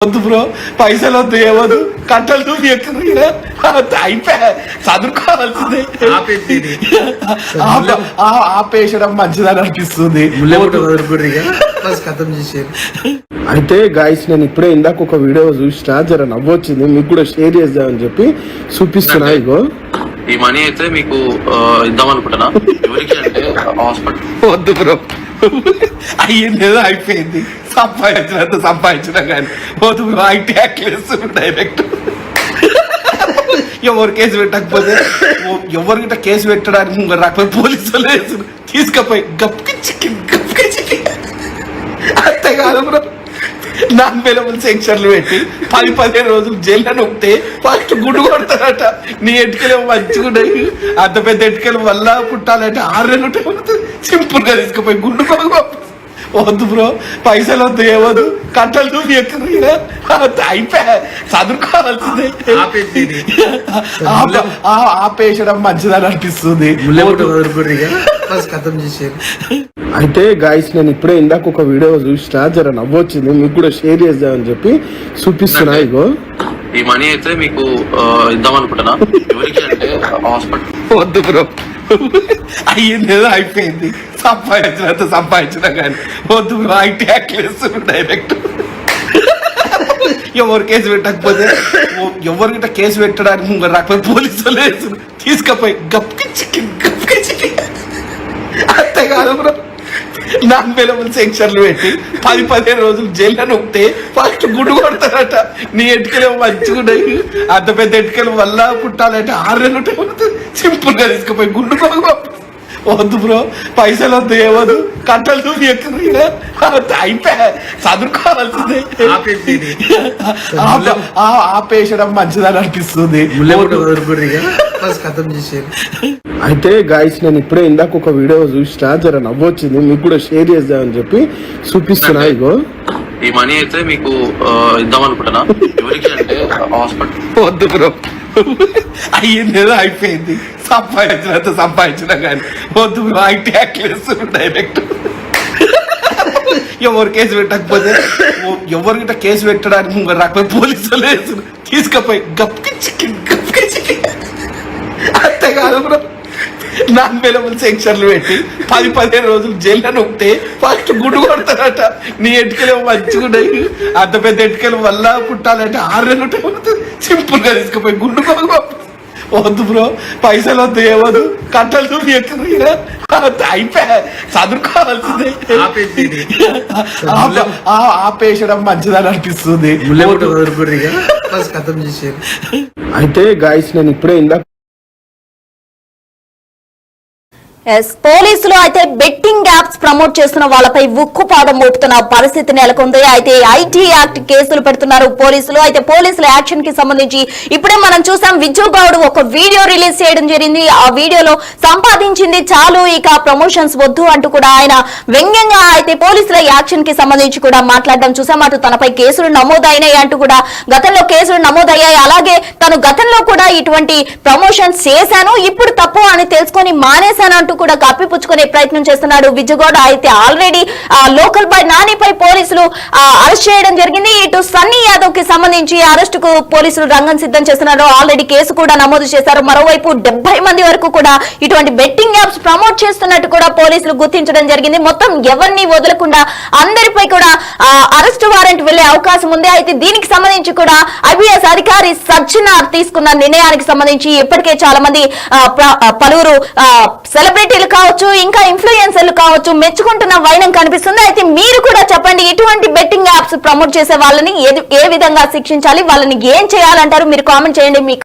వద్దు బ్రో, పైసలు వద్దు, ఏమదు కట్టలు నువ్వు ఎక్కడ అయిపోయా చదువుకోవాల్సిందే. ఆపేసడం మంచిదని అనిపిస్తుంది. అయితే గాయస్, నేను ఇప్పుడే ఇందాక ఒక వీడియో చూసినా, జర నవ్వొచ్చింది, మీకు కూడా షేర్ చేద్దామని చెప్పి చూపిస్తున్నా. ఇగో ఈ మనీ అయితే మీకు ఇద్దాం అనుకుంటున్నా. ఎవరికి అంటే హాస్పిటల్. వద్దు బ్రో, అయ్యింది ఏదో అయిపోయింది, సంపాదించిన కానీ వద్దు బ్రో. ట్యాక్లేస్ డైరెక్ట్ ఎవరు కేసు పెట్టకపోతే, ఎవరికిట కేసు పెట్టడానికి రాకపోతే పోలీసులు వేసు తీసుకపోయి గప్కి అంతే కాదు బ్రో. నాన్ అవైలబుల్ సెక్షన్లు పెట్టి 10-15 రోజులు జైల్లో నొక్కితే ఫస్ట్ గుడ్డు కొడతారట. నీ ఎటుకలు మంచిగున్నాయి, అంత పెద్ద ఎటుకలు వల్ల పుట్టాలంటే 6 నెలలు సింపుల్ గా తీసుకుపోయి గుడ్డు కొడుకు. వద్దు బ్రో, పైసలు వద్దు, ఏమదు కట్టలు నువ్వు ఎక్కడ అయిపోయా చదువుకోవాల్సిందే. ఆపేసడం మంచిదని అనిపిస్తుంది. అయితే గాయస్, నేను ఇప్పుడే ఇందాక ఒక వీడియో చూసినా, జర నవ్వొచ్చింది, మీకు కూడా షేర్ చేద్దామని చెప్పి చూపిస్తున్నా. ఇగో ఈ మనీ అయితే మీకు ఇద్దాం అనుకుంటున్నా. ఎవరికి అంటే హాస్పిటల్. వద్దు బ్రో, అయ్యింది ఏదో అయిపోయింది, సంపాదించిన కానీ వద్దు బ్రో. ట్యాక్లేస్ డైరెక్ట్ ఎవరు కేసు పెట్టకపోతే, ఎవరికిట కేసు పెట్టడానికి రాకపోతే పోలీసులు వేసు తీసుకపోయి గప్కి అంతే కాదు బ్రో. నాన్ అవైలబుల్ సెక్షన్లు పెట్టి 10-15 రోజులు జైల్లో నొక్కితే ఫస్ట్ గుడ్డు కొడతారట. నీ ఎటుకలు మంచిగున్నాయి, అంత పెద్ద ఎటుకలు వల్ల పుట్టాలంటే 6 నెలలు సింపుల్ గా తీసుకుపోయి గుడ్డు కొడుకు. వద్దు బ్రో, పైసలు వద్దు, ఏమదు కట్టలు నువ్వు ఎక్కడ అయిపోయా చదువుకోవాల్సిందే. ఆపేసడం మంచిదని అనిపిస్తుంది. అయితే గాయస్, నేను ఇప్పుడే ఇందాక ఒక వీడియో చూసినా, జర నవ్వొచ్చింది, మీకు కూడా షేర్ చేద్దామని చెప్పి చూపిస్తున్నా. ఇగో ఈ మనీ అయితే మీకు ఇద్దాం అనుకుంటున్నా. ఎవరికి అంటే హాస్పిటల్. వద్దు బ్రో, అయ్యింది ఏదో అయిపోయింది, సంపాదించిన కానీ వద్దు బ్రో. ట్యాక్లేస్ డైరెక్ట్ ఎవరు కేసు పెట్టకపోతే, ఎవరికిట కేసు పెట్టడానికి రాకపోతే పోలీసులు వేసు తీసుకపోయి గప్కి అంతే కాదు బ్రో. నాన్ అవైలబుల్ సెక్షన్లు పెట్టి 10-15 రోజులు జైల్లో నొక్కితే ఫస్ట్ గుడ్డు కొడతారట. నీ ఎటుకలు మంచిగున్నాయి, అంత పెద్ద ఎటుకలు వల్ల పుట్టాలంటే 6 నెలలు సింపుల్ గా తీసుకుపోయి గుడ్డు కొడుకు. వద్దు బ్రో, పైసలు వద్దు, ఏమదు కట్టలు నువ్వు ఎక్కడ అయిపోయా చదువుకోవాల్సిందే. ఆపేసడం మంచిదని అనిపిస్తుంది. అయితే గాయస్, నేను ఇప్పుడే ఇందాక పోలీసులు అయితే బెట్టింగ్ యాప్స్ ప్రమోట్ చేస్తున్న వాళ్ళపై ఉక్కుపాదం మోపుతున్న పరిస్థితి నెలకొంది. అయితే ఐటీ యాక్ట్ కేసులు పెడుతున్నారు పోలీసులు. అయితే పోలీసుల యాక్షన్ కి సంబంధించి ఇప్పుడే మనం చూసాం, విజయగౌడ్ ఒక వీడియో రిలీజ్ చేయడం జరిగింది. ఆ వీడియోలో సంపాదించింది చాలు, ఇక ప్రమోషన్స్ వద్దు అంటూ కూడా ఆయన వ్యంగ్యంగా అయితే పోలీసుల యాక్షన్ కి సంబంధించి కూడా మాట్లాడడం చూసాం. అటు తనపై కేసులు నమోదైనాయి అంటూ కూడా గతంలో కేసులు నమోదయ్యాయి, అలాగే తను గతంలో కూడా ఇటువంటి ప్రమోషన్స్ చేశాను, ఇప్పుడు తప్పు అని తెలుసుకొని మానేశాను అంటూ కూడా కప్పిపుచ్చుకునే ప్రయత్నం చేస్తున్నాడు విజయగౌడ్. అయితే ఆల్రెడీ లోకల్ బాయ్ నానిపై పోలీసులు అరెస్ట్ చేయడం జరిగింది. ఇటు సన్నీ యాదవ్ కి సంబంధించి అరెస్ట్ కు పోలీసులు రంగం సిద్ధం చేస్తున్నారు. ఆల్రెడీ కేసు కూడా నమోదు చేశారు. మరోవైపు 70 మంది వరకు కూడా ఇటువంటి బెట్టింగ్ యాప్స్ ప్రమోట్ చేస్తున్నట్టు కూడా పోలీసులు గుర్తించడం జరిగింది. మొత్తం ఎవరిని వదలకుండా అందరిపై కూడా అరెస్ట్ వారెంట్ వెళ్లే అవకాశం ఉంది. అయితే దీనికి సంబంధించి కూడా ఐపీఎస్ అధికారి సజ్జనార్ తీసుకున్న నిర్ణయానికి సంబంధించి ఇప్పటికే చాలా మంది పలువురు సెలబ్రిటీలు కావచ్చు, ఇంకా ఇన్ఫ్లుయెన్సర్లు కావచ్చు, మెచ్చుకుంటున్న వైనం కనిపిస్తుంది. అయితే మీరు కూడా చెప్పండి, ఇటువంటి బెట్టింగ్ యాప్స్ ప్రమోట్ చేసే వాళ్ళని ఏ విధంగా శిక్షించాలి, వాళ్ళని ఏం చేయాలంటారు? మీరు కామెంట్ చేయండి. మీకు